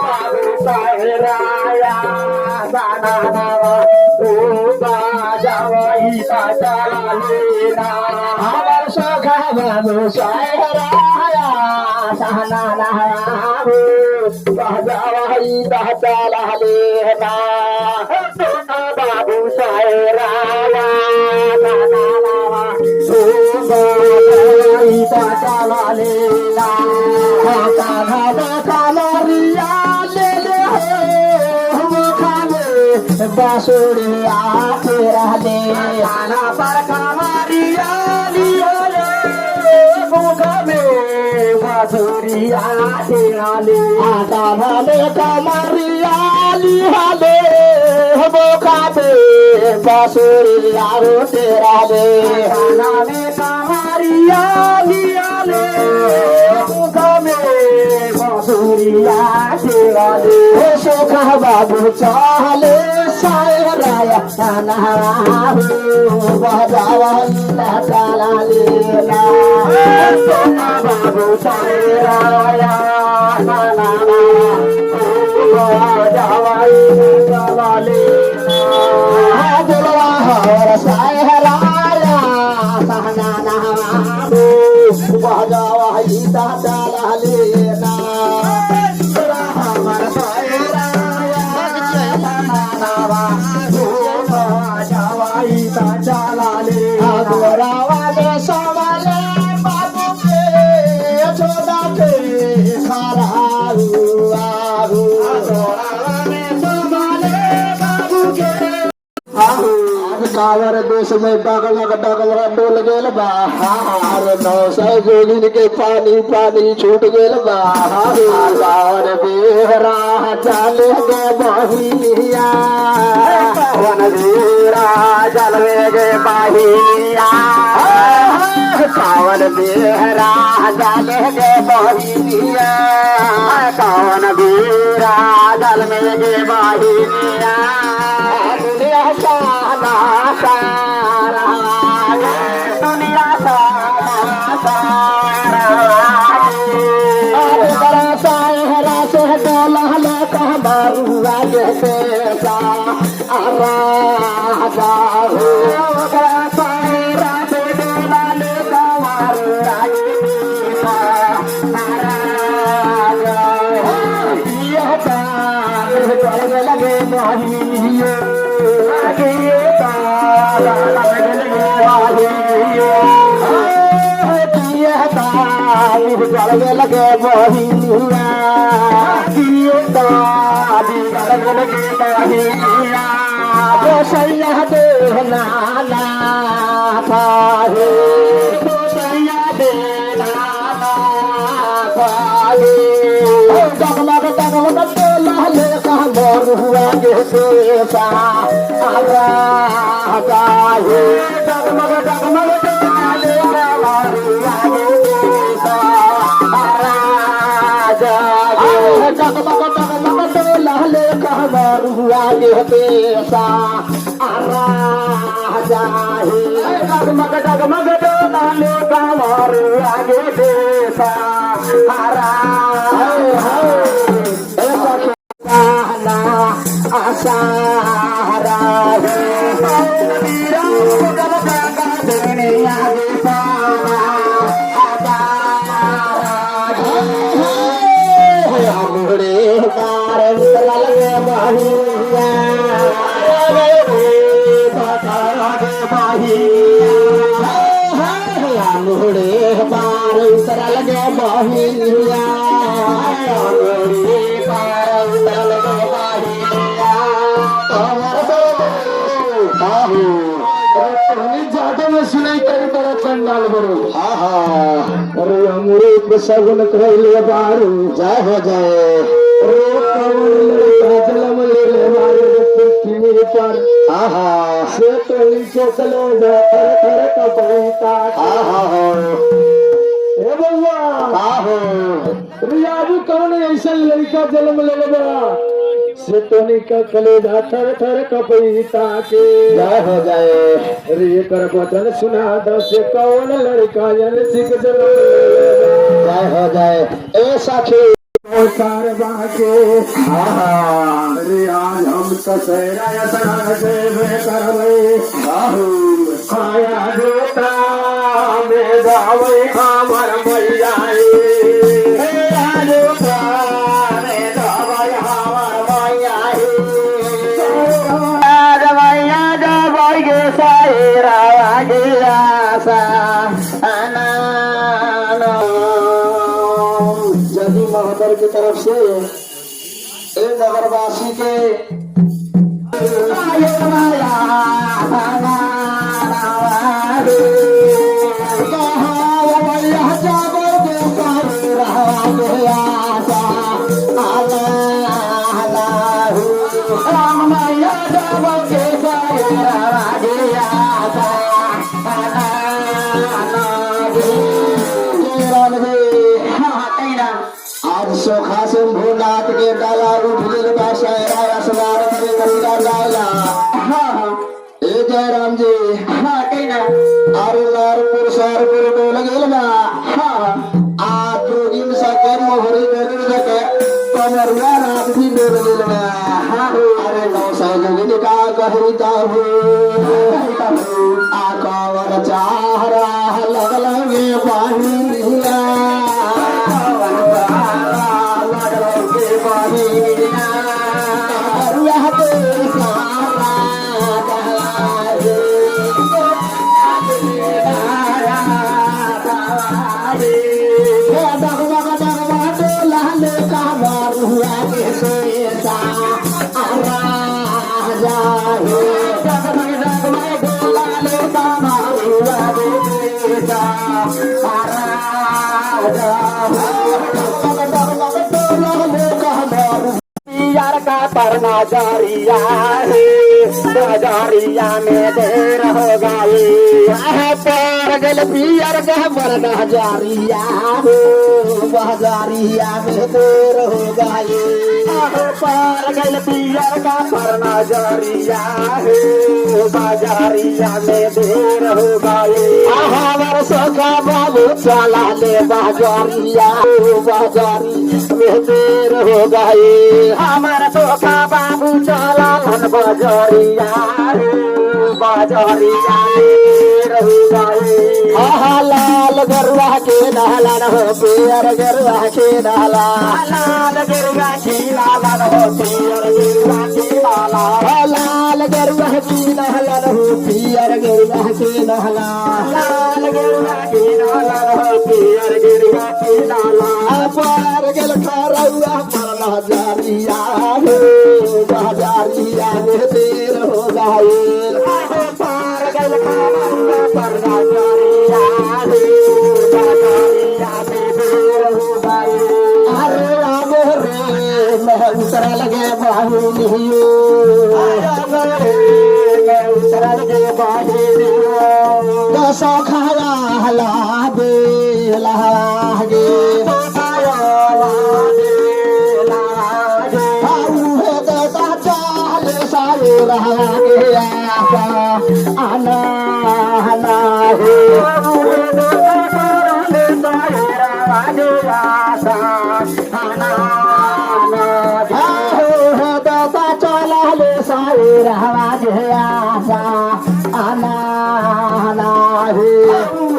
बाबू साहेराया साना नावा रूपा जावाई चला लेना हमार सखा बाबू साहेराया साना नावा रूपा जावाई चला लेना सोना बाबू साहेराया साना नावा रूपा जावाई चला लेना बांसुरिया तेरा दे खाना पर कमरिया लिया ले भूखा में बांसुरिया तेरा ले खाना में कमरिया लिया ले भूखा में बांसुरिया तेरा दे खाना में कमरिया लिया ले भूखा में बांसुरिया तेरा दे सोखा बाबू चाले सायराया नाहू बजावा चला लेना सोना बाबू सायराया नाहू बजावा चला लेना बोलवा हर सायराया नाहू बजावा चला लेना चला ले गोरावाले सवाले बाबू के छोड़ा के खरा आगू गोरावाले सवाले बाबू के कावर देश में डगल डोल गेल बाहर 900 जोगिन के पानी पानी छूट गेल बाहर बेहरा चल गे बहिया वन वीरा जलवे गे बहिया कावन बेहरा जल गे बहिया कावन वीरा जल में गे बहिया दुनिया सारा सारा दुनिया सारा सारा बड़ा साहरा से डोला ले कह बारुआ जैसे सा राजा हो बड़ा साहरा से डोला ले कह बारुआ ये ताल चल लगे बहिए जल लगे बहिया लगे बहिया सैया दे नाला पाहे सैया दे नाला पाहे जगमग जगमग लाले का मोर हुआ जैसे सा राजा है जगमग जगमग लाले का मोर हुआ जैसे सा राजा है जगमग जगमग लाले का मोर हुआ जैसे सा राजा है जगमग जगमग लाले का मोर हुआ जैसे सा आसारा वीरा देने आगे पाना मुड़े कार लगे बहिया मुड़े बार उतर लगे बहिया ज्यादा में सुनाई कर बड़ा पंडाल बरो अरे अमृत सगुन कहले बारू जय हो जाए जलम ले पृथ्वी पर से तो नीचे चलो थर कपड़ता हे बउआ कौन ऐसा लड़का जन्म ले बड़ा से टोनी का कलेजा थर थर कपीता के जय हो जाए। रे कर वचन सुना दस कौन लड़का जन सिख जय हो जाए। ए साखी कारवा के अरे आज हम दशहरा स्नान देवे करवे खाया देता में गावे हमर मैया जदी महोदय की तरफ से ए नगरवासी के आज सोखा से भूनाथ के डाला उठल बाशायरा असवार में गंगा डाला ए जयराम जी अरे लारपुर सारपुर डोल गेल बा आ जोगिन सके मोहरी डोल सके कमरिया रात भी डोल गेल बा अरे नौ सौ जोगिन का कहता हो आ कावर चाहरा लगल में पानी नीला का परना जारिया जारिया में देर हो गई पर गल पियर का परना जारिया बाजारिया में देर हो गई पर गल पियर का परना जारिया बाजारिया में देर हो गई हमार सोखा बाबू चला ले बाजारिया बाजारी में देर हो गई हमारा सोखा बाबू चला मन बाजारिया बाजारिया रहू गए लाल गरुआ के डाला हो पियर गरुआ के डाला लाल गरुआ की लाला हो पियर गरुआ के डाला लाल गरुआ की डाला हो पियर गरुआ के डाला लाल गरुआ की डाला हो पियर गरुआ के डाला पार गल खरौआ परना जारिया बाजारिया में देर हो गई पार गल खरौआ परना जारिया बाजारिया में देर हो गई अरे आगे रे मैं उतरा लगे बाहू लियो मैं उतरा लगे बाहू लियो दसो खाया हला दे लागे आना आना चला ले सारे रहवाज आशा आना आना